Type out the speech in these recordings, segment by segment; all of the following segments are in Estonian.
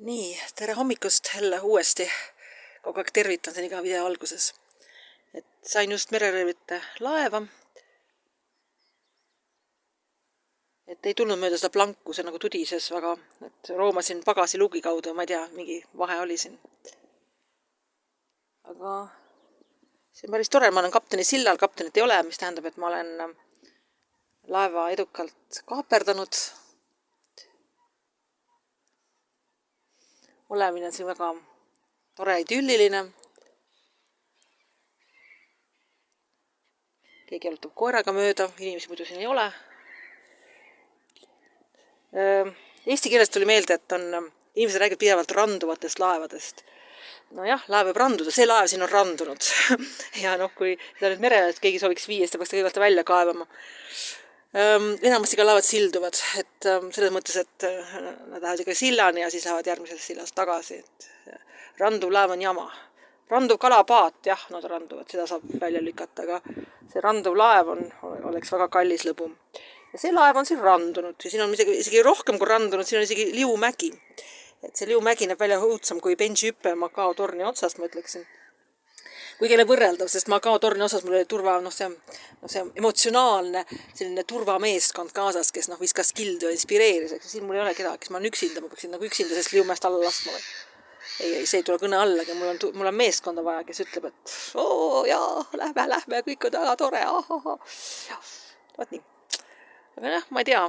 Nii, tere hommikust jälle uuesti. Kogu aeg tervitan siin iga video alguses. Sain just mereröövlite laeva. Ei tulnud mööda seda planku, see nagu tudises väga. Roomasin pagasiluugi kaudu, ma ei tea, mingi vahe oli siin. Aga see on päris tore, ma olen kapteni sillal, kaptenit ei ole, mis tähendab, et ma olen laeva edukalt kaaperdanud. Olemine on siin väga tore idülliline. Keegi jalutab koeraga mööda, inimesi muidu siin ei ole. Eesti keelest tuli meelde, et inimesed räägivad pidevalt randuvatest laevadest. Nojah, laev võib randuda, see laev siin on randunud. Ja kui seda nüüd mere, et keegi sooviks viia, siis ta peaks kõigepealt välja kaevama. Enamasti ka laevad silduvad, et selles mõttes, et nad lähevad ikka sillani ja siis lähevad järgmisest sillast tagasi. Randuv laev on jama. Randuv kalapaat, jah, nad randuvad, seda saab välja lükata, aga see randuv laev oleks väga kallis lõbu. Ja see laev on siin randunud ja siin on isegi rohkem kui randunud, siin on isegi liumägi. Et see liumägi näeb välja õudsam kui bensihüppe Macao torni otsast, ma ütleksin. Kuigi ei ole võrreldav, sest Macao torni osas mul oli turva, see emotsionaalne selline turvameeskond kaasas, kes viskas kildu ja inspireeris. Siin mul ei ole kedagi, kes ma olen üksinda, ma peaksin üksinda sest liumäest alla laskma. Ei, see ei tule kõne allagi, mul on meeskonda vaja, kes ütleb, et lähme, kõik on väga tore. Vaat nii. Aga jah, ma ei tea,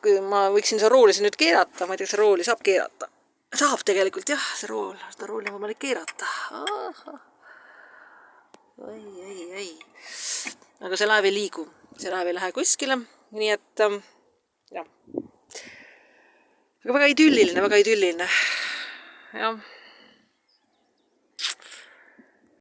kui ma võiksin seda rooli siin nüüd keerata, ma ei tea, kas see rooli saab keerata. Saab tegelikult, jah, seda rooli on võimalik keerata. Ei. Aga see laev ei liigu, see laev ei lähe kuskile, nii et jah. Aga väga idülliline, jah.